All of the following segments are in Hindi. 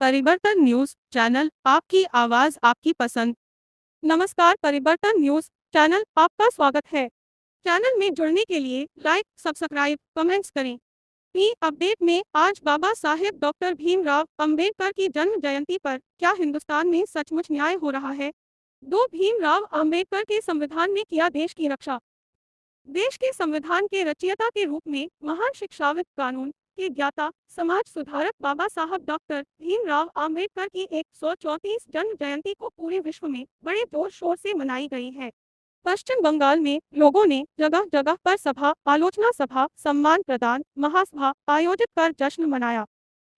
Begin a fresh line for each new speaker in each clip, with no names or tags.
परिवर्तन न्यूज चैनल, आपकी आवाज आपकी पसंद। नमस्कार, परिवर्तन न्यूज चैनल आपका स्वागत है। चैनल में जुड़ने के लिए लाइक, सब्सक्राइब, कमेंट्स करें। ई अपडेट में आज बाबा साहेब डॉक्टर भीमराव अंबेडकर की जन्म जयंती पर क्या हिंदुस्तान में सचमुच न्याय हो रहा है? दो भीमराव अंबेडकर के संविधान ने किया देश की रक्षा। देश के संविधान के रचयिता के रूप में महान शिक्षाविद, कानून के ज्ञाता, समाज सुधारक बाबा साहब डॉक्टर भीमराव अंबेडकर की 134 जन्म जयंती को पूरे विश्व में बड़े जोर शोर से मनाई गई है। पश्चिम बंगाल में लोगों ने जगह जगह पर सभा, आलोचना सभा, सम्मान प्रदान, महासभा आयोजित कर जश्न मनाया।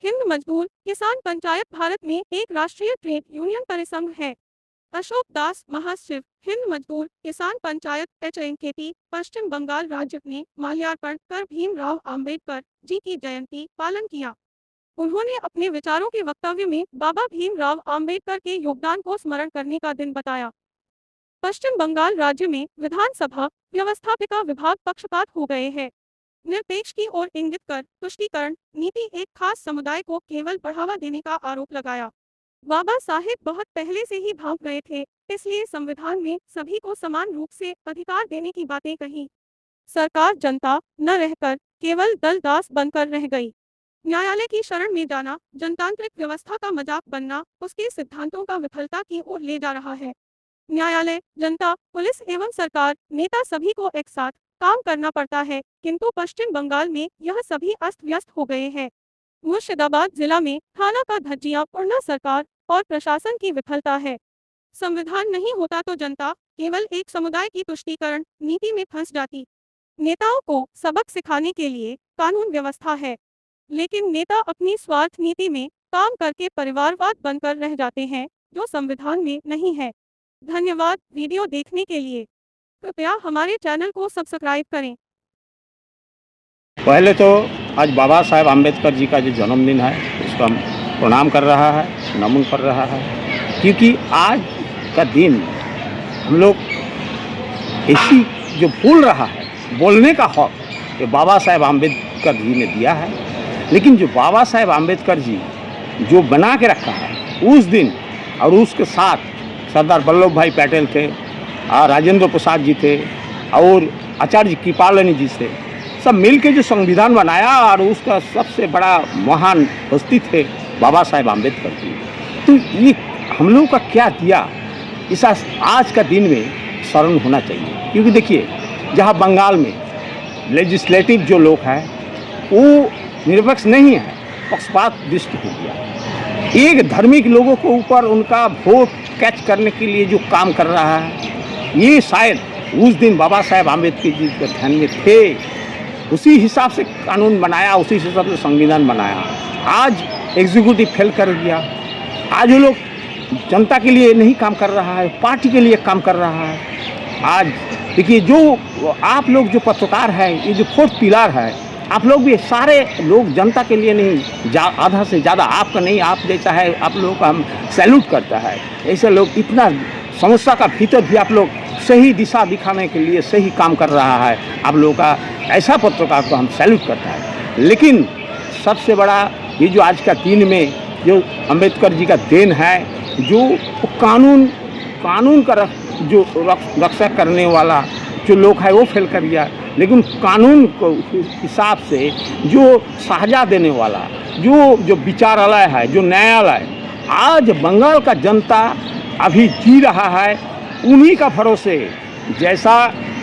हिंद मजदूर किसान पंचायत भारत में एक राष्ट्रीय ट्रेड यूनियन परिसंघ है। अशोक दास महासचिव, हिंद मजदूर किसान पंचायत HNKP, पश्चिम बंगाल राज्य ने माल्यार्पण कर भीमराव अंबेडकर जी की जयंती पालन किया। उन्होंने अपने विचारों के वक्तव्य में बाबा भीमराव अंबेडकर के योगदान को स्मरण करने का दिन बताया। पश्चिम बंगाल राज्य में विधानसभा व्यवस्थापिका विभाग पक्षपात हो गए हैं। निरपेक्ष की ओर इंगित कर तुष्टीकरण नीति एक खास समुदाय को केवल बढ़ावा देने का आरोप लगाया। बाबा साहेब बहुत पहले से ही भाग गए थे, इसलिए संविधान में सभी को समान रूप से अधिकार देने की बातें कही। सरकार जनता न रहकर केवल दलदास बनकर रह गई। न्यायालय की शरण में जाना, जनतांत्रिक व्यवस्था का मजाक बनना उसके सिद्धांतों का विफलता की ओर ले जा रहा है। न्यायालय, जनता, पुलिस एवं सरकार, नेता सभी को एक साथ काम करना पड़ता है, किंतु पश्चिम बंगाल में यह सभी अस्त व्यस्त हो गए हैं। मुर्शिदाबाद जिला में थाना का धज्जियां उड़ना सरकार और प्रशासन की विफलता है। संविधान नहीं होता तो जनता केवल एक समुदाय की तुष्टीकरण नीति में फंस जाती। नेताओं को सबक सिखाने के लिए कानून व्यवस्था है, लेकिन नेता अपनी स्वार्थ नीति में काम करके परिवारवाद बनकर रह जाते हैं, जो संविधान में नहीं है। धन्यवाद वीडियो देखने के लिए। कृपया हमारे चैनल को सब्सक्राइब करें।
पहले तो आज बाबा साहेब आम्बेडकर जी का जो जन्मदिन है उसको हम प्रणाम कर रहा है, नमन कर रहा है, क्योंकि आज का दिन हम लोग ऐसी जो बोल रहा है, बोलने का हक ये बाबा साहेब आम्बेडकर जी ने दिया है। लेकिन जो बाबा साहेब आम्बेडकर जी जो बना के रखा है उस दिन, और उसके साथ सरदार वल्लभ भाई पटेल थे, राजेंद्र प्रसाद जी थे और आचार्य कृपालनी जी से सब मिलके जो संविधान बनाया, और उसका सबसे बड़ा महान हस्ती थे बाबा साहेब आम्बेडकर जी। तो ये हम लोगों का क्या दिया, इस आज का दिन में स्मरण होना चाहिए। क्योंकि देखिए, जहाँ बंगाल में लेजिस्लेटिव जो लोग हैं वो निरपेक्ष नहीं है, पक्षपात दृष्टि हो गया। एक धार्मिक लोगों को ऊपर उनका वोट कैच करने के लिए जो काम कर रहा है, ये शायद उस दिन बाबा साहेब आम्बेडकर जी के ध्यान में थे, उसी हिसाब से कानून बनाया, उसी हिसाब से संविधान बनाया। आज एग्जीक्यूटिव फेल कर दिया। आज वो लोग जनता के लिए नहीं काम कर रहा है, पार्टी के लिए काम कर रहा है। आज देखिए, जो आप लोग जो पत्रकार है, ये जो फोर्थ पिलर है, आप लोग भी सारे लोग जनता के लिए नहीं, आधा से ज़्यादा आपका नहीं, आप जैसा है आप लोगों का हम सैल्यूट करता है। ऐसे लोग इतना समस्या का भीतर भी आप लोग सही दिशा दिखाने के लिए सही काम कर रहा है। आप लोगों का ऐसा पत्रकार को हम सैल्यूट करता है। लेकिन सबसे बड़ा ये जो आज का दिन में जो अंबेडकर जी का देन है, जो कानून का जो रक्षा करने वाला जो लोग है वो फेल कर गया। लेकिन कानून को हिसाब से जो सजा देने वाला जो विचारालय है, जो न्यायालय, आज बंगाल का जनता अभी जी रहा है उन्हीं का भरोसे। जैसा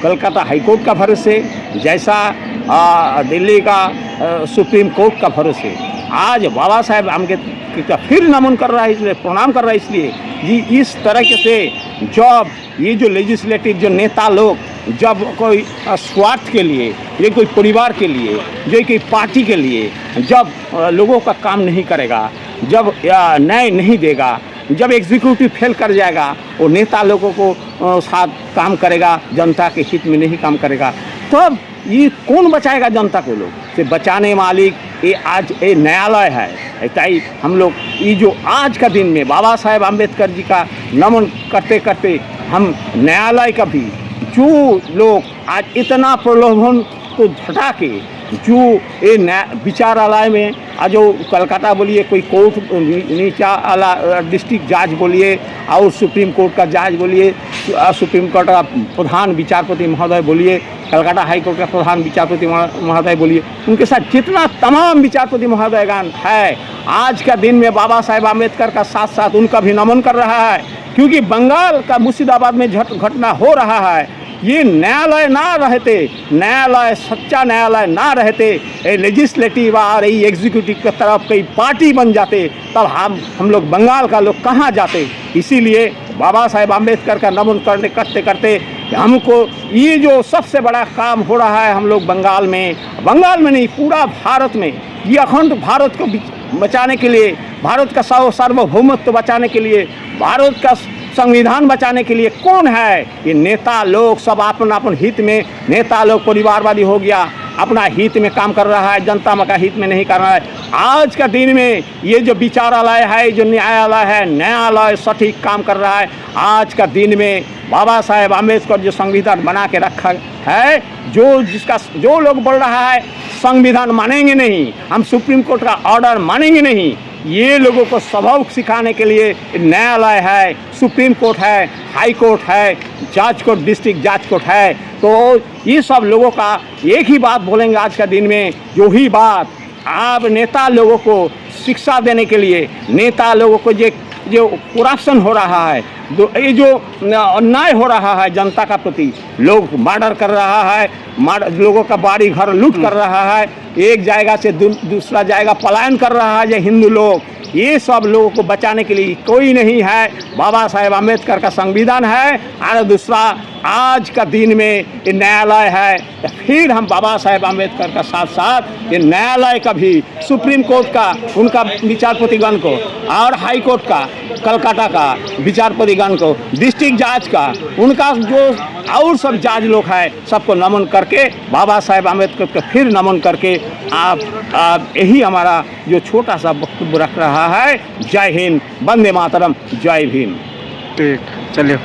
कलकत्ता हाईकोर्ट का भरोसे, जैसा दिल्ली का सुप्रीम कोर्ट का भरोसे, आज बाबा साहेब आम्बेडकर का फिर नमन कर रहा है, इसलिए प्रणाम कर रहा है। इसलिए जी इस तरह से जब ये जो लेजिस्लेटिव जो नेता लोग जब कोई स्वार्थ के लिए, ये कोई परिवार के लिए, जो कोई पार्टी के लिए जब लोगों का काम नहीं करेगा, जब न्याय नहीं देगा, जब एग्जीक्यूटिव फेल कर जाएगा, वो नेता लोगों को साथ काम करेगा, जनता के हित में नहीं काम करेगा, तब ये कौन बचाएगा जनता को? लोग से बचाने मालिक ये आज ये न्यायालय है। ताई हम लोग ये जो आज का दिन में बाबा साहेब आम्बेडकर जी का नमन करते करते हम न्यायालय का भी जो लोग आज इतना प्रलोभन को हटा के जो ये विचारालय में जो कलकत्ता बोलिए कोई कोर्ट नीचा वाला डिस्ट्रिक्ट जज बोलिए और सुप्रीम कोर्ट का जज बोलिए, सुप्रीम कोर्ट का प्रधान विचारपति महोदय बोलिए, कलकत्ता हाई कोर्ट का प्रधान विचारपति महोदय बोलिए, उनके साथ जितना तमाम विचारपति महोदयगण है आज का दिन में बाबा साहेब आम्बेडकर का साथ साथ उनका भी नमन कर रहा है। क्योंकि बंगाल का मुर्शिदाबाद में घटना हो रहा है, ये न्यायालय ना रहते, न्यायालय सच्चा न्यायालय ना रहते, लेजिस्लेटिव और एग्जीक्यूटिव की तरफ कई पार्टी बन जाते, तब हम लोग बंगाल का लोग कहाँ जाते। इसीलिए बाबा साहेब आम्बेडकर का नमन करते करते हमको ये जो सबसे बड़ा काम हो रहा है हम लोग बंगाल में नहीं पूरा भारत में, ये अखंड भारत को बचाने के लिए, भारत का सार्वभौमत्व बचाने के लिए, भारत का संविधान बचाने के लिए कौन है? ये नेता लोग सब अपन हित में, नेता लोग परिवारवादी हो गया, अपना हित में काम कर रहा है, जनता का हित में नहीं कर रहा है। आज का दिन में ये जो विचारालय है, जो न्यायालय है, न्यायालय सटीक काम कर रहा है। आज का दिन में बाबा साहेब आम्बेडकर जो संविधान बना के रखा है, जो लोग बोल रहा है संविधान मानेंगे नहीं, हम सुप्रीम कोर्ट का ऑर्डर मानेंगे नहीं, ये लोगों को सबक सिखाने के लिए न्यायालय है, सुप्रीम कोर्ट है, हाई कोर्ट है, जज कोर्ट, डिस्ट्रिक्ट जज कोर्ट है। तो ये सब लोगों का एक ही बात बोलेंगे आज का दिन में, जो ही बात आप नेता लोगों को शिक्षा देने के लिए, नेता लोगों को जो करप्शन हो रहा है, ये जो अन्याय हो रहा है जनता का प्रति, लोग मर्डर कर रहा है, लोगों का बाड़ी घर लूट कर रहा है, एक जगह से दूसरा जगह पलायन कर रहा है ये हिंदू लोग, ये सब लोगों को बचाने के लिए कोई नहीं है। बाबा साहेब आम्बेडकर का संविधान है और दूसरा आज का दिन में ये न्यायालय है। तो फिर हम बाबा साहेब आम्बेडकर का साथ साथ ये न्यायालय का भी, सुप्रीम कोर्ट का उनका विचारपतिगण को और हाई कोर्ट का कलकत्ता का विचारपतिगण को, डिस्ट्रिक्ट जज का, उनका जो और सब जज लोग हैं सबको नमन करके बाबा साहेब आम्बेडकर को फिर नमन करके आप यही हमारा जो छोटा सा वक्तव्य रख रहा है। जय हिंद, वंदे मातरम, जय भीम।
ठीक, चलिए।